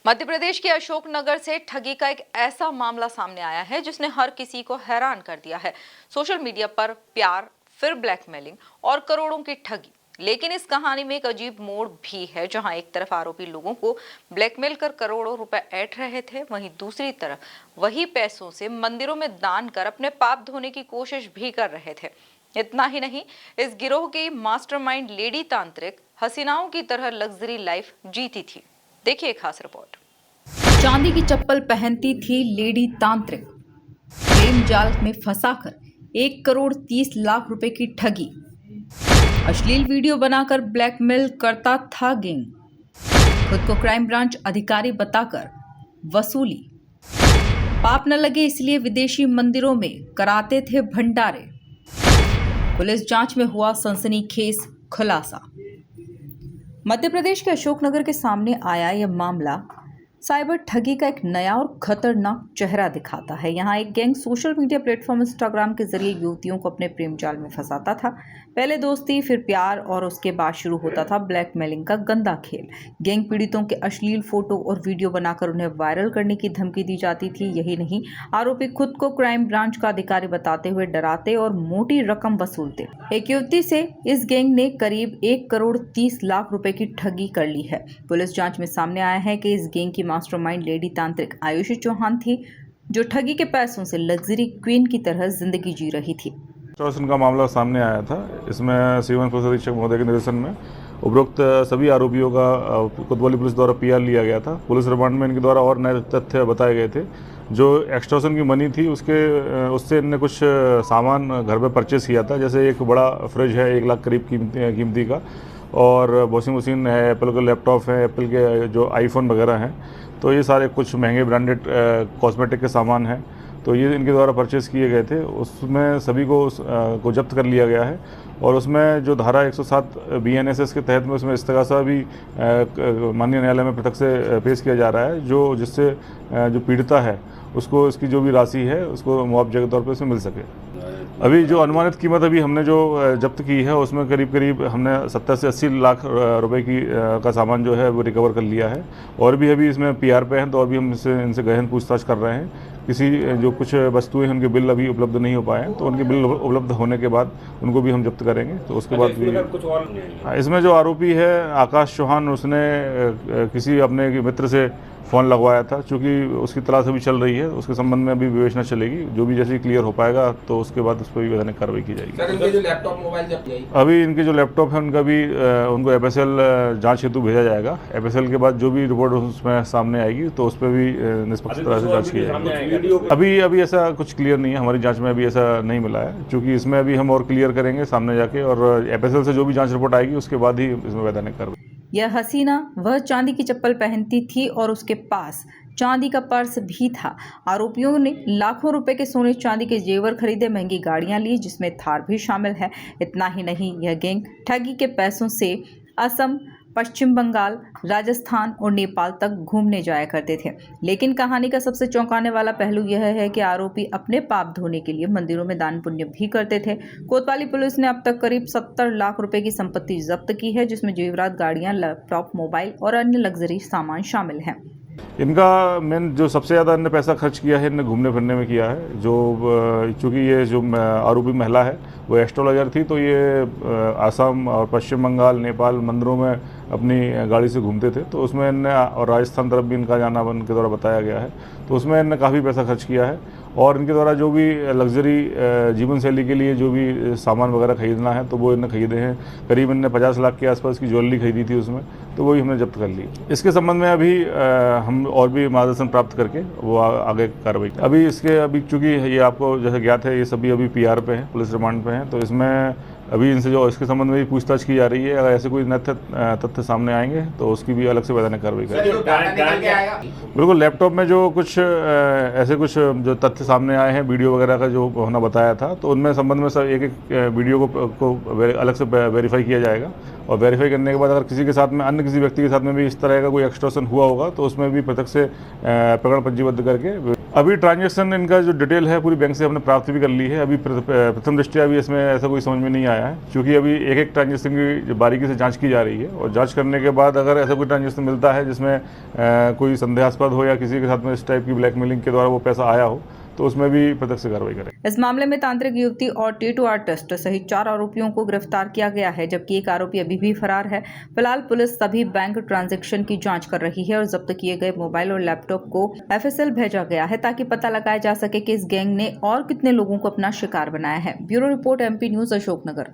मध्य प्रदेश के अशोकनगर से ठगी का एक ऐसा मामला सामने आया है जिसने हर किसी को हैरान कर दिया है। सोशल मीडिया पर प्यार, फिर ब्लैकमेलिंग और करोड़ों की ठगी। लेकिन इस कहानी में एक अजीब मोड़ भी है, जहां एक तरफ आरोपी लोगों को ब्लैकमेल कर करोड़ों रुपए ऐंठ रहे थे, वहीं दूसरी तरफ वही पैसों से मंदिरों में दान कर अपने पाप धोने की कोशिश भी कर रहे थे। इतना ही नहीं, इस गिरोह की मास्टरमाइंड लेडी तांत्रिक हसीनाओं की तरह लग्जरी लाइफ जीती थी। देखिए खास रिपोर्ट। चांदी की चप्पल पहनती थी लेडी तांत्रिक, प्रेम जाल में फंसाकर 1 करोड़ 30 लाख रुपए की ठगी, अश्लील वीडियो बनाकर ब्लैकमेल करता था गैंग, खुद को क्राइम ब्रांच अधिकारी बताकर वसूली, पाप न लगे इसलिए विदेशी मंदिरों में कराते थे भंडारे। पुलिस जांच में हुआ सनसनीखेज खुलासा। मध्य प्रदेश के अशोकनगर के सामने आया यह मामला साइबर ठगी का एक नया और खतरनाक चेहरा दिखाता है। यहाँ एक gang social media platform Instagram के जरिए युवतियों को अपने प्रेम जाल में फंसाता था। पहले दोस्ती, फिर प्यार और उसके बाद शुरू होता था ब्लैकमेलिंग का गंदा खेल। गैंग पीड़ितों के अश्लील फोटो और वीडियो बनाकर उन्हें वायरल करने की धमकी दी जाती थी। यही नहीं, आरोपी खुद को क्राइम ब्रांच का अधिकारी बताते हुए डराते और मोटी रकम वसूलते। एक युवती से इस गैंग ने करीब 1 करोड़ 30 लाख रुपए की ठगी कर ली है। पुलिस जांच में सामने आया है कि इस गैंग की मास्टरमाइंड लेडी तांत्रिक आयुषी चौहान थी, जो ठगी के पैसों से लग्जरी क्वीन की तरह जिंदगी जी रही थी। एक्सटॉर्शन का मामला सामने आया था। इसमें सीवन पुलिस अधीक्षक महोदय के निर्देशन में उपरोक्त सभी आरोपियों का कोतवाली पुलिस द्वारा पीआर लिया गया था। पुलिस रिमांड में इनके द्वारा और नए तथ्य बताए गए थे। जो एक्सटॉर्शन की मनी थी उससे इनने कुछ सामान घर पे परचेस किया था, जैसे एक बड़ा फ्रिज है 1 लाख करीब कीमती का, और वॉशिंग मशीन है, एप्पल के लैपटॉप है, एप्पल के जो आईफोन वगैरह हैं। तो ये सारे कुछ महंगे ब्रांडेड कॉस्मेटिक के सामान हैं, तो ये इनके द्वारा परचेज़ किए गए थे। उसमें सभी को जब्त कर लिया गया है, और उसमें जो धारा 107 BNSS के तहत में उसमें इस्तगासा भी माननीय न्यायालय में पृथक से पेश किया जा रहा है, जिससे जो पीड़िता है उसको इसकी जो भी राशि है उसको मुआवजे के तौर पर उसमें मिल सके। अभी जो अनुमानित कीमत अभी हमने जो जब्त की है उसमें करीब हमने 70 से 80 लाख रुपए का सामान जो है वो रिकवर कर लिया है, और भी अभी इसमें पीआर पे हैं, तो और भी हम इनसे गहन पूछताछ कर रहे हैं। किसी जो कुछ वस्तुएं उनके बिल अभी उपलब्ध नहीं हो पाए हैं, तो उनके बिल उपलब्ध होने के बाद उनको भी हम जब्त करेंगे। तो उसके बाद भी कुछ और इसमें जो आरोपी है आकाश चौहान, उसने किसी अपने मित्र से फ़ोन लगवाया था। चूँकि उसकी तलाश अभी चल रही है, उसके संबंध में अभी विवेचना चलेगी। जो भी जैसे क्लियर हो पाएगा तो उसके बाद उस पर भी वैधानिक कार्रवाई की जाएगी। सर, इनके जो लैपटॉप मोबाइल जब्त किए अभी इनके जो लैपटॉप है उनका भी उनको FSL जांच हेतु भेजा जाएगा। FSL के बाद जो भी रिपोर्ट उसमें सामने आएगी तो उस पर भी निष्पक्ष तरह से जाँच की जाएगी। अभी ऐसा कुछ क्लियर नहीं है, हमारी जाँच में अभी ऐसा नहीं मिला है, चूँकि इसमें अभी हम और क्लियर करेंगे सामने जाके, और FSL से जो भी जाँच रिपोर्ट आएगी उसके बाद ही इसमें वैधानिक कार्रवाई। यह हसीना वह चांदी की चप्पल पहनती थी और उसके पास चांदी का पर्स भी था। आरोपियों ने लाखों रुपए के सोने चांदी के जेवर खरीदे, महंगी गाड़ियां ली, जिसमें थार भी शामिल है। इतना ही नहीं, यह गैंग ठगी के पैसों से असम, पश्चिम बंगाल, राजस्थान और नेपाल तक घूमने जाया करते थे। लेकिन कहानी का सबसे चौंकाने वाला पहलू यह है कि आरोपी अपने पाप धोने के लिए मंदिरों में दान पुण्य भी करते थे। कोतवाली पुलिस ने अब तक करीब 70 लाख रुपए की संपत्ति जब्त की है, जिसमें जेवरात, गाड़ियां, लैपटॉप, मोबाइल और अन्य लग्जरी सामान शामिल हैं। इनका मेन जो सबसे ज़्यादा इनने पैसा खर्च किया है, इनने घूमने फिरने में किया है। चूँकि ये जो आरोपी महिला है वो एस्ट्रोलॉजर थी, तो ये आसाम और पश्चिम बंगाल, नेपाल मंदिरों में अपनी गाड़ी से घूमते थे। तो उसमें इनने, और राजस्थान तरफ भी इनका जाना इनके द्वारा बताया गया है, तो उसमें इनने काफ़ी पैसा खर्च किया है। और इनके द्वारा जो भी लग्जरी जीवन शैली के लिए जो भी सामान वगैरह खरीदना है तो वो इन्हें खरीदे हैं। करीब इनने 50 लाख के आसपास की ज्वेलरी खरीदी थी उसमें, तो वही हमने जब्त कर ली। इसके संबंध में अभी हम और भी मार्गदर्शन प्राप्त करके वो आगे कार्रवाई। अभी चूँकि ये आपको जैसे ज्ञात है, ये सभी अभी पीआर पे हैं, पुलिस रिमांड पे हैं, तो इसमें अभी इनसे जो इसके संबंध में भी पूछताछ की जा रही है। अगर ऐसे कोई तथ्य सामने आएंगे तो उसकी भी अलग से वैधानिक कार्रवाई करेंगे। बिल्कुल, लैपटॉप में जो कुछ ऐसे कुछ जो तथ्य सामने आए हैं, वीडियो वगैरह का जो होना बताया था, तो उनमें संबंध में सब एक वीडियो को अलग से वेरीफाई किया जाएगा, और वेरीफाई करने के बाद अगर किसी के साथ में, अन्य किसी व्यक्ति के साथ में भी इस तरह का कोई एक्सटॉर्शन हुआ होगा तो उसमें भी पृथक से प्रकरण पंजीबद्ध करके अभी ट्रांजैक्शन इनका जो डिटेल है पूरी बैंक से हमने प्राप्त भी कर ली है। अभी प्रथम दृष्टया अभी इसमें ऐसा कोई समझ में नहीं आया है, क्योंकि अभी एक एक ट्रांजैक्शन की बारीकी से जांच की जा रही है और जांच करने के बाद अगर ऐसा कोई ट्रांजैक्शन मिलता है जिसमें कोई संदेहास्पद हो या किसी के साथ में इस टाइप की ब्लैकमेलिंग के द्वारा वो पैसा आया हो तो उसमें भी प्रत्यक्ष कार्रवाई करें। इस मामले में तांत्रिक युवती और टैटू आर्टिस्ट सहित 4 आरोपियों को गिरफ्तार किया गया है, जबकि एक आरोपी अभी भी फरार है। फिलहाल पुलिस सभी बैंक ट्रांजैक्शन की जांच कर रही है और जब्त किए गए मोबाइल और लैपटॉप को FSL भेजा गया है ताकि पता लगाया जा सके कि इस गैंग ने और कितने लोगों को अपना शिकार बनाया है। Bureau report MP news, Ashoknagar.